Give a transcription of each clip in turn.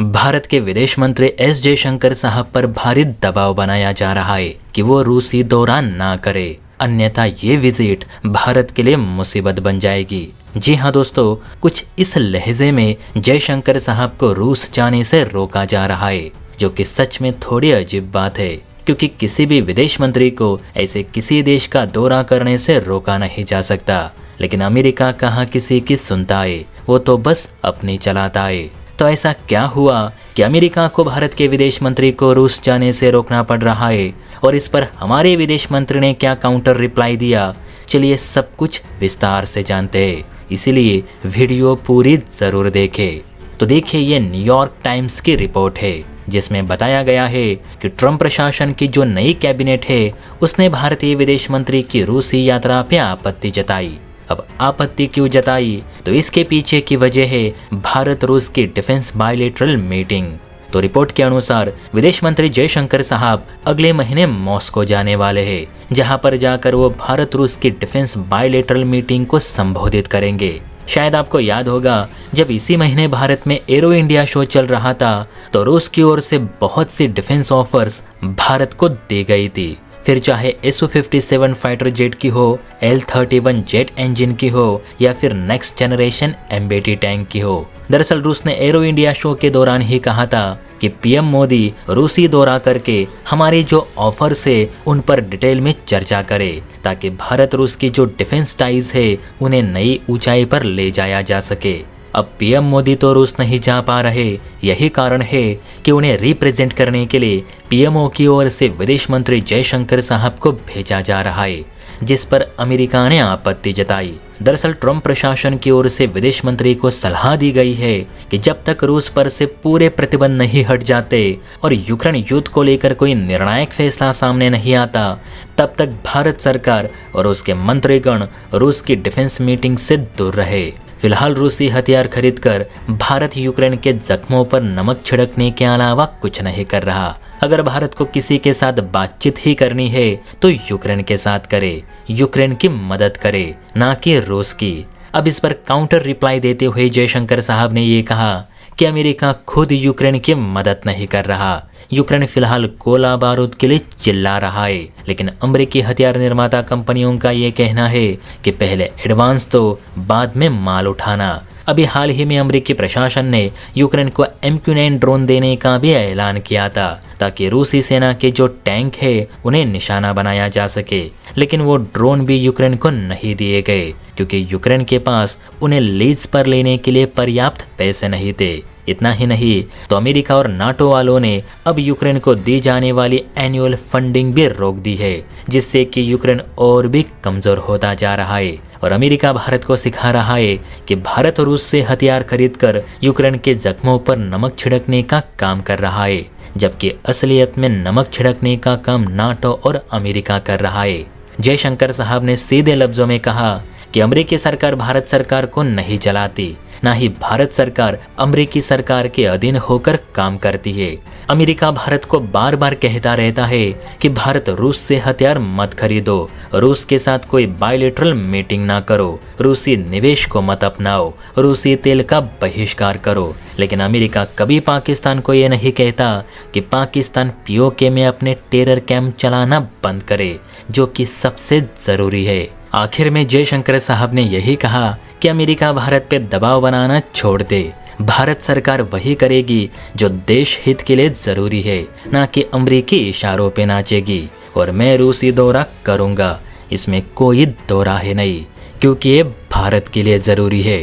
भारत के विदेश मंत्री एस जयशंकर साहब पर भारी दबाव बनाया जा रहा है कि वो रूसी दौरा ना करे, अन्यथा ये विजिट भारत के लिए मुसीबत बन जाएगी। जी हाँ दोस्तों, कुछ इस लहजे में जयशंकर साहब को रूस जाने से रोका जा रहा है, जो कि सच में थोड़ी अजीब बात है, क्योंकि किसी भी विदेश मंत्री को ऐसे किसी देश का दौरा करने से रोका नहीं जा सकता। लेकिन अमेरिका कहाँ किसी की सुनता है, वो तो बस अपनी चलाता है। तो ऐसा क्या हुआ कि अमेरिका को भारत के विदेश मंत्री को रूस जाने से रोकना पड़ रहा है, और इस पर हमारे विदेश मंत्री ने क्या काउंटर रिप्लाई दिया? चलिए सब कुछ विस्तार से जानते हैं, इसीलिए वीडियो पूरी जरूर देखें। तो देखिए, ये न्यूयॉर्क टाइम्स की रिपोर्ट है जिसमें बताया गया है कि ट्रंप प्रशासन की जो नई कैबिनेट है उसने भारतीय विदेश मंत्री की रूसी यात्रा पर आपत्ति जताई। अब आपत्ति क्यों जताई? तो इसके पीछे की वजह है भारत रूस की डिफेंस बायलैटरल मीटिंग। तो रिपोर्ट के अनुसार विदेश मंत्री जयशंकर साहब अगले महीने मॉस्को जाने वाले हैं, जहां पर जाकर वो भारत रूस की डिफेंस बायलैटरल मीटिंग को संबोधित करेंगे। शायद आपको याद होगा, जब इसी महीने भारत में एरो इंडिया शो चल रहा था तो रूस की ओर से बहुत सी डिफेंस ऑफर्स भारत को दी गई थी। फिर चाहे Su-57 फाइटर जेट की हो, L-31 जेट इंजन की हो, या फिर नेक्स्ट जनरेशन MBT टैंक की हो। दरअसल रूस ने एरो इंडिया शो के दौरान ही कहा था कि पीएम मोदी रूसी दौरा करके हमारे जो ऑफर्स है उन पर डिटेल में चर्चा करे, ताकि भारत रूस की जो डिफेंस टाइज है उन्हें नई ऊंचाई पर ले जाया जा सके। अब पीएम मोदी तो रूस नहीं जा पा रहे, यही कारण है कि उन्हें रिप्रेजेंट करने के लिए पीएमओ की ओर से विदेश मंत्री जयशंकर साहब को भेजा जा रहा है, जिस पर अमेरिका ने आपत्ति जताई। दरअसल ट्रंप प्रशासन की ओर से विदेश मंत्री को सलाह दी गई है कि जब तक रूस पर से पूरे प्रतिबंध नहीं हट जाते और यूक्रेन युद्ध को लेकर कोई निर्णायक फैसला सामने नहीं आता, तब तक भारत सरकार और उसके मंत्रीगण रूस की डिफेंस मीटिंग से दूर रहे। फिलहाल रूसी हथियार खरीदकर भारत यूक्रेन के जख्मों पर नमक छिड़कने के अलावा कुछ नहीं कर रहा। अगर भारत को किसी के साथ बातचीत ही करनी है तो यूक्रेन के साथ करे, यूक्रेन की मदद करे, ना कि रूस की। अब इस पर काउंटर रिप्लाई देते हुए जयशंकर साहब ने ये कहा कि अमेरिका खुद यूक्रेन की मदद नहीं कर रहा। यूक्रेन फिलहाल गोला बारूद के लिए चिल्ला रहा है, लेकिन अमेरिकी हथियार निर्माता कंपनियों का ये कहना है कि पहले एडवांस तो बाद में माल उठाना। अभी हाल ही में अमेरिकी प्रशासन ने यूक्रेन को MQ-9 ड्रोन देने का भी ऐलान किया था, ताकि रूसी सेना के जो टैंक है उन्हें निशाना बनाया जा सके। लेकिन वो ड्रोन भी यूक्रेन को नहीं दिए गए, क्योंकि यूक्रेन के पास उन्हें लीज पर लेने के लिए पर्याप्त पैसे नहीं थे। इतना ही नहीं तो अमेरिका और नाटो वालों ने अब यूक्रेन को दी जाने वाली एनुअल फंडिंग भी रोक दी है, जिससे कि यूक्रेन और भी कमजोर होता जा रहा है। और अमेरिका भारत को सिखा रहा है कि भारत रूस से हथियार खरीदकर यूक्रेन के जख्मों पर नमक छिड़कने का काम कर रहा है, जबकि असलियत में नमक छिड़कने का काम नाटो और अमेरिका कर रहा है। जयशंकर साहब ने सीधे लफ्जों में कहा कि अमेरिकी सरकार भारत सरकार को नहीं चलाती, ना ही भारत सरकार अमेरिकी सरकार के अधीन होकर काम करती है। अमेरिका भारत को बार बार कहता रहता है कि भारत रूस से हथियार मत खरीदो, रूस के साथ कोई बायलैटरल मीटिंग ना करो, रूसी निवेश को मत अपनाओ, रूसी तेल का बहिष्कार करो। लेकिन अमेरिका कभी पाकिस्तान को ये नहीं कहता कि पाकिस्तान POK में अपने टेरर कैंप चलाना बंद करे, जो कि सबसे ज़रूरी है। आखिर में जयशंकर साहब ने यही कहा कि अमेरिका भारत पे दबाव बनाना छोड़ दे। भारत सरकार वही करेगी जो देश हित के लिए ज़रूरी है, ना कि अमेरिकी इशारों पे नाचेगी। और मैं रूसी दौरा करूँगा, इसमें कोई दो राह नहीं, क्योंकि ये भारत के लिए ज़रूरी है।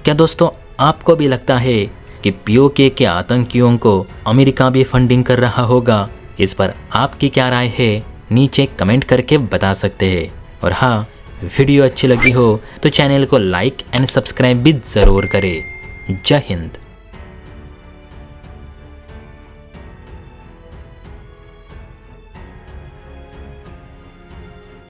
क्या दोस्तों, आपको भी लगता है कि POK के आतंकियों को अमेरिका भी फंडिंग कर रहा होगा? इस पर आपकी क्या राय है, नीचे कमेंट करके बता सकते हैं। और हाँ, वीडियो अच्छी लगी हो तो चैनल को लाइक एंड सब्सक्राइब भी ज़रूर करें। जय हिंद।